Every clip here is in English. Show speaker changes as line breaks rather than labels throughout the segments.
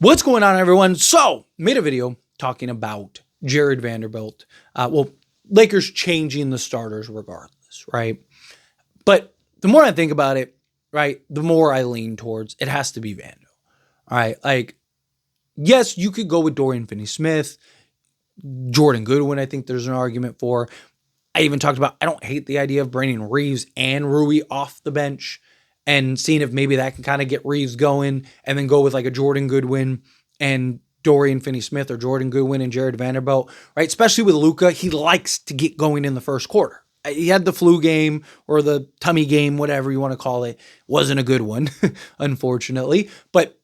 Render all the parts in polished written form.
What's going on, everyone? So, made a video talking about Jarred Vanderbilt. Lakers changing the starters regardless, right? But the more I think about it, right, the more I lean towards it has to be Vando. All right, like, yes, you could go with Dorian Finney-Smith, Jordan Goodwin. I think there's an argument for. I even talked about I don't hate the idea of bringing Reeves and Rui off the bench and seeing if maybe that can kind of get Reeves going and then go with like a Jordan Goodwin and Dorian Finney-Smith or Jordan Goodwin and Jarred Vanderbilt, right? Especially with Luka, he likes to get going in the first quarter. He had the flu game or the tummy game, whatever you want to call it. Wasn't a good one, unfortunately. But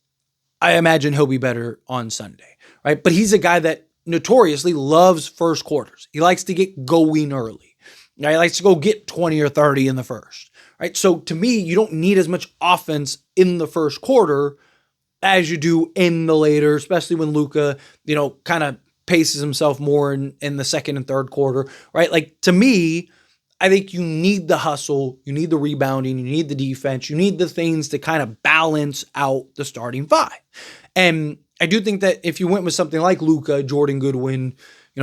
I imagine he'll be better on Sunday, right? But he's a guy that notoriously loves first quarters. He likes to get going early. He likes to go get 20 or 30 in the first, right? So to me, you don't need as much offense in the first quarter as you do in the later, especially when Luka, kind of paces himself more in the second and third quarter, right? Like, to me, I think you need the hustle, you need the rebounding, you need the defense, you need the things to kind of balance out the starting five. And I do think that if you went with something like Luka, Jordan Goodwin,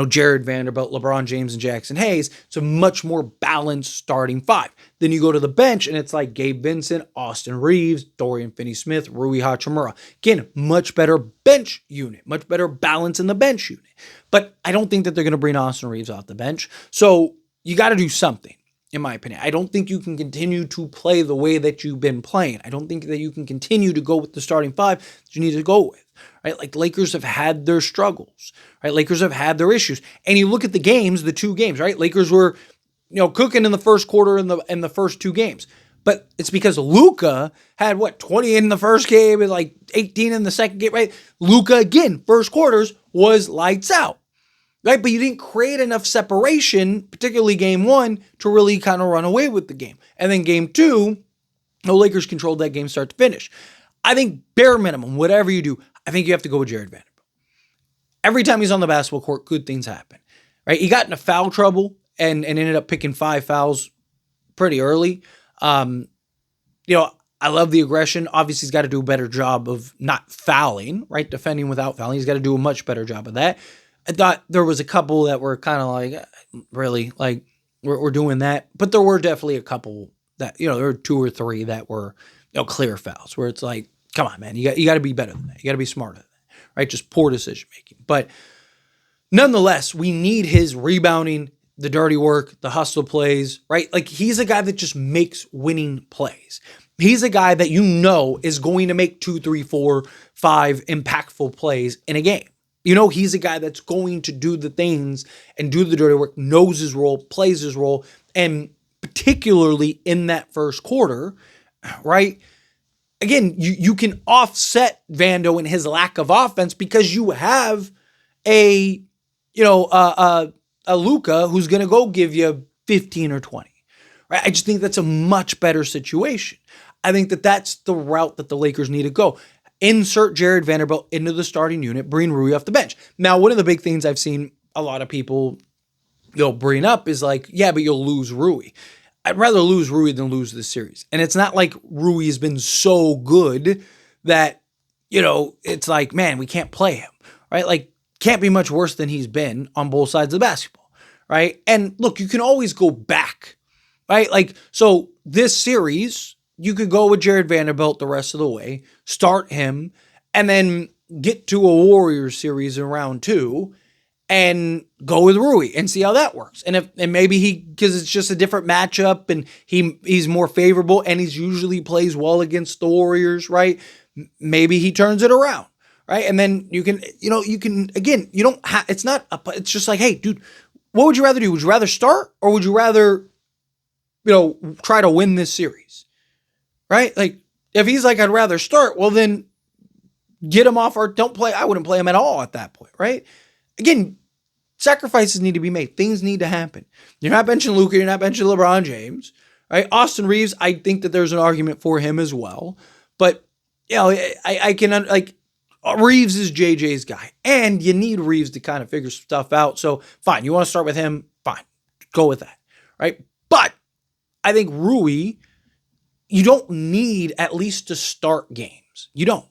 Jarred Vanderbilt, LeBron James, and Jackson Hayes, it's a much more balanced starting five. Then you go to the bench, and it's like Gabe Vincent, Austin Reeves, Dorian Finney-Smith, Rui Hachimura. Again, much better bench unit, much better balance in the bench unit. But I don't think that they're going to bring Austin Reeves off the bench. So you got to do something, in my opinion. I don't think you can continue to play the way that you've been playing. I don't think that you can continue to go with the starting five that you need to go with. Right? Like, Lakers have had their struggles, right? Lakers have had their issues. And you look at the games, the two games, right? Lakers were, cooking in the first quarter in the first two games. But it's because Luka had 20 in the first game and like 18 in the second game, right? Luka, again, first quarters was lights out, right? But you didn't create enough separation, particularly game one, to really kind of run away with the game. And then game two, the Lakers controlled that game start to finish. I think bare minimum, whatever you do, I think you have to go with Jarred Vanderbilt. Every time he's on the basketball court, good things happen, right? He got into foul trouble and ended up picking 5 fouls pretty early. I love the aggression. Obviously, he's got to do a better job of not fouling, right? Defending without fouling. He's got to do a much better job of that. I thought there was a couple that were kind of like, really, like, we're doing that. But there were definitely a couple that, there were 2 or 3 that were, clear fouls where it's like, come on, man, you got to be better than that. You got to be smarter than that, right? Just poor decision making. But nonetheless, we need his rebounding, the dirty work, the hustle plays, right? Like, he's a guy that just makes winning plays. He's a guy that is going to make 2, 3, 4, 5 impactful plays in a game. He's a guy that's going to do the things and do the dirty work, knows his role, plays his role, and particularly in that first quarter, right? Again, you can offset Vando and his lack of offense because you have a Luka who's going to go give you 15 or 20, right? I just think that's a much better situation. I think that that's the route that the Lakers need to go. Insert Jarred Vanderbilt into the starting unit, bring Rui off the bench. Now, one of the big things I've seen a lot of people, bring up is like, yeah, but you'll lose Rui. I'd rather lose Rui than lose this series. And it's not like Rui has been so good that, it's like, man, we can't play him, right? Like, can't be much worse than he's been on both sides of the basketball, right? And look, you can always go back, right? Like, so this series, you could go with Jarred Vanderbilt the rest of the way, start him, and then get to a Warriors series in round 2 and go with Rui and see how that works. And maybe because it's just a different matchup and he's more favorable and he's usually plays well against the Warriors, right? Maybe he turns it around, right? And then you can again, you don't have, it's just like, hey, dude, what would you rather do? Would you rather start or would you rather, try to win this series, right? Like, if he's like, I'd rather start, well, then get him off or don't play. I wouldn't play him at all at that point, right? Again, sacrifices need to be made. Things need to happen. You're not benching Luka. You're not benching LeBron James, right? Austin Reeves, I think that there's an argument for him as well. But, I can, like, Reeves is JJ's guy. And you need Reeves to kind of figure stuff out. So, fine. You want to start with him? Fine. Go with that, right? But I think Rui, you don't need at least to start games. You don't.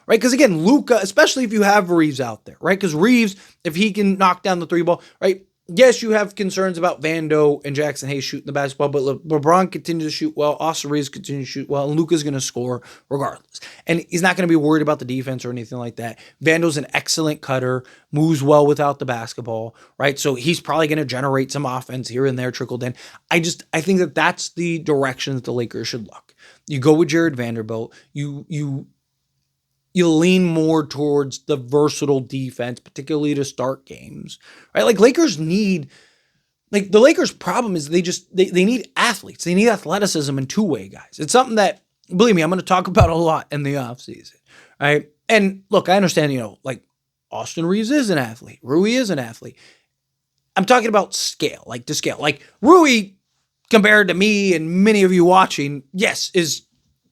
right? Because again, Luka, especially if you have Reeves out there, right? Because Reeves, if he can knock down the three ball, right? Yes, you have concerns about Vando and Jackson Hayes shooting the basketball, but LeBron continues to shoot well. Austin Reeves continues to shoot well, and Luka's going to score regardless. And he's not going to be worried about the defense or anything like that. Vando's an excellent cutter, moves well without the basketball, right? So he's probably going to generate some offense here and there, trickled in. I think that that's the direction that the Lakers should look. You go with Jarred Vanderbilt. You lean more towards the versatile defense, particularly to start games, right? Like the Lakers' problem is they need athletes. They need athleticism and two-way guys. It's something that, believe me, I'm going to talk about a lot in the offseason, right? And look, I understand, like Austin Reeves is an athlete. Rui is an athlete. I'm talking about scale, like to scale. Like Rui, compared to me and many of you watching, yes, is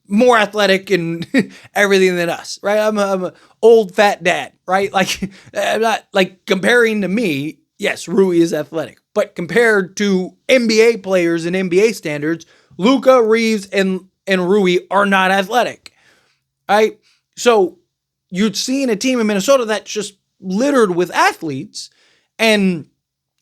more athletic and everything than us, right? I'm a old fat dad, right? Like I'm not like comparing to me. Yes, Rui is athletic, but compared to NBA players and NBA standards, Luka, Reeves, and Rui are not athletic, right? So you're seeing a team in Minnesota that's just littered with athletes, and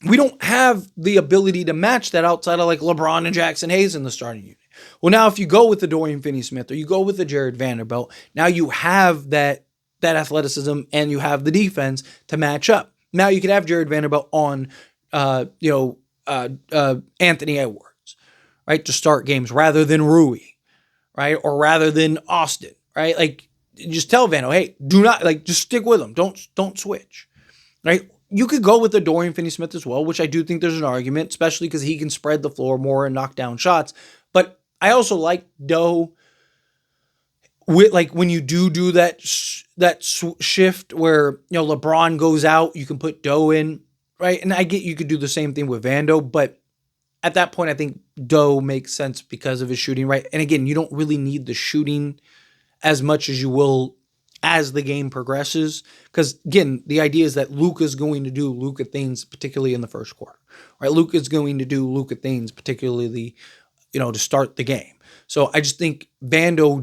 we don't have the ability to match that outside of like LeBron and Jackson Hayes in the starting unit. Well, now if you go with the Dorian Finney-Smith or you go with the Jarred Vanderbilt, now you have that athleticism and you have the defense to match up. Now you could have Jarred Vanderbilt on, Anthony Edwards, right, to start games rather than Rui, right, or rather than Austin, right? Like just tell Vando, hey, do not just stick with him. Don't switch, right? You could go with the Dorian Finney-Smith as well, which I do think there's an argument, especially because he can spread the floor more and knock down shots. But I also like Doe with when you do that shift where LeBron goes out, you can put Doe in, right? And I get you could do the same thing with Vando, but at that point I think Doe makes sense because of his shooting, right? And again, you don't really need the shooting as much as you will as the game progresses, because again, the idea is that Luka's going to do Luka things, particularly in the first quarter, right? Luka's going to do Luka things, particularly to start the game. So I just think Vando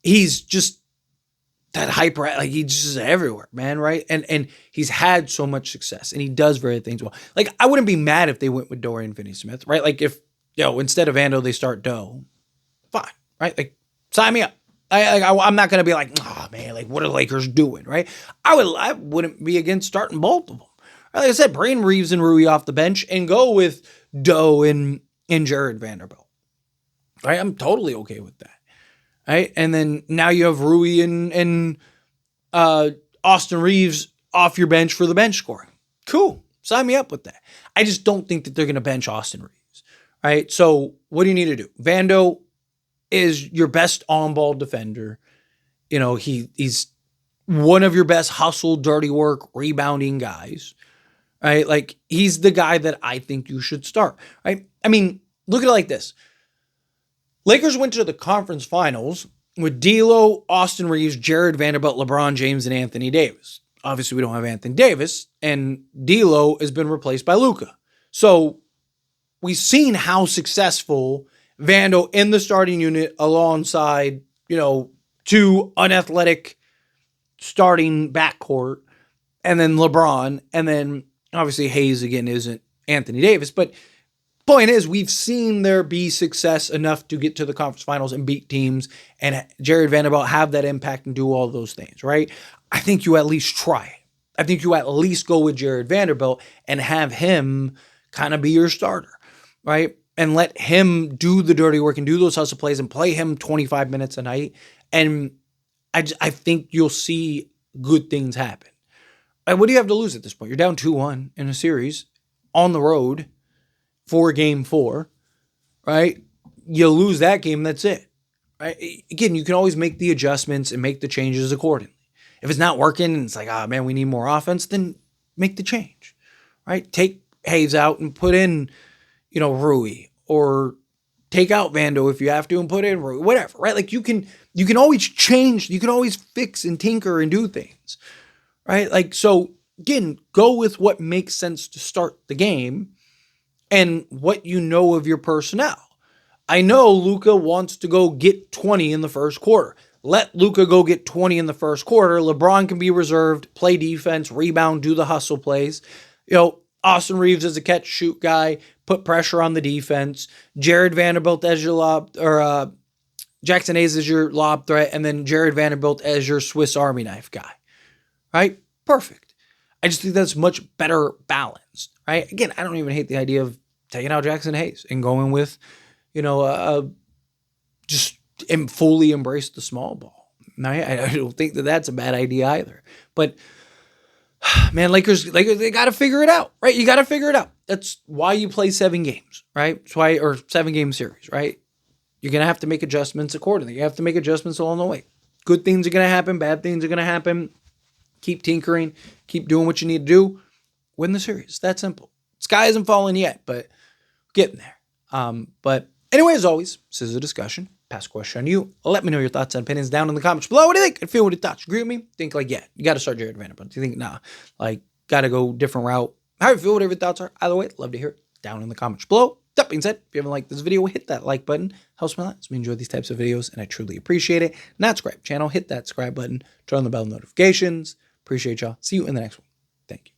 he's just that hyper, like he's just everywhere, man, right? And he's had so much success and he does very things well. Like I wouldn't be mad if they went with Dorian Finney-Smith, right? Like if instead of Vando they start Doe, fine, right? Like sign me up. I'm not gonna be like, oh man, like what are the Lakers doing, right? I wouldn't be against starting both of them. Like I said, bring Reeves and Rui off the bench and go with Doe and Jarred Vanderbilt. Right? I'm totally okay with that. Right? And then now you have Rui and Austin Reeves off your bench for the bench scoring. Cool. Sign me up with that. I just don't think that they're going to bench Austin Reeves. Right? So what do you need to do? Vando is your best on-ball defender. He's one of your best hustle, dirty work, rebounding guys. Right? Like he's the guy that I think you should start. Right? I mean, look at it like this. Lakers went to the conference finals with D'Lo, Austin Reeves, Jarred Vanderbilt, LeBron James, and Anthony Davis. Obviously, we don't have Anthony Davis, and D'Lo has been replaced by Luka. So we've seen how successful Vando in the starting unit alongside, two unathletic starting backcourt, and then LeBron, and then obviously Hayes again isn't Anthony Davis, but point is, we've seen there be success enough to get to the conference finals and beat teams, and Jarred Vanderbilt have that impact and do all those things, right? I think you at least try it. I think you at least go with Jarred Vanderbilt and have him kind of be your starter, right? And let him do the dirty work and do those hustle plays and play him 25 minutes a night. And I think you'll see good things happen. What do you have to lose at this point? You're down 2-1 in a series on the road for game 4, right? You lose that game, that's it. Right? Again, you can always make the adjustments and make the changes accordingly. If it's not working and it's like, oh man, we need more offense, then make the change, right? Take Hayes out and put in, Rui, or take out Vando if you have to and put in Rui, whatever, right? Like you can always change, you can always fix and tinker and do things, right? Like, so again, go with what makes sense to start the game and what you know of your personnel. I know Luka wants to go get 20 in the first quarter. let Luka go get 20 in the first quarter. LeBron can be reserved, play defense, rebound, do the hustle plays. Austin Reeves is a catch-shoot guy, put pressure on the defense. Jarred Vanderbilt as your lob, or Jackson Hayes as your lob threat, and then Jarred Vanderbilt as your Swiss Army knife guy. Right? Perfect. I just think that's much better balanced. Right? Again, I don't even hate the idea of taking out Jackson Hayes and going with, just fully embrace the small ball. I don't think that that's a bad idea either. But man, Lakers, they got to figure it out, right? You got to figure it out. That's why you play 7 games, right? That's why, or 7-game series, right? You're going to have to make adjustments accordingly. You have to make adjustments along the way. Good things are going to happen. Bad things are going to happen. Keep tinkering. Keep doing what you need to do. Win the series. It's that simple. Sky hasn't fallen yet, but getting there. But anyway, as always, this is a discussion. Pass a question on you. Let me know your thoughts and opinions down in the comments below. What do you think? Feel what you thought. Agree with me? Think yeah, you got to start Jarred Vanderbilt. Do you think, nah, got to go different route? How you feel? Whatever your thoughts are. Either way, love to hear it down in the comments below. That being said, if you haven't liked this video, hit that like button. Helps me a lot. So we enjoy these types of videos, and I truly appreciate it. Not subscribe channel, hit that subscribe button. Turn on the bell notifications. Appreciate y'all. See you in the next one. Thank you.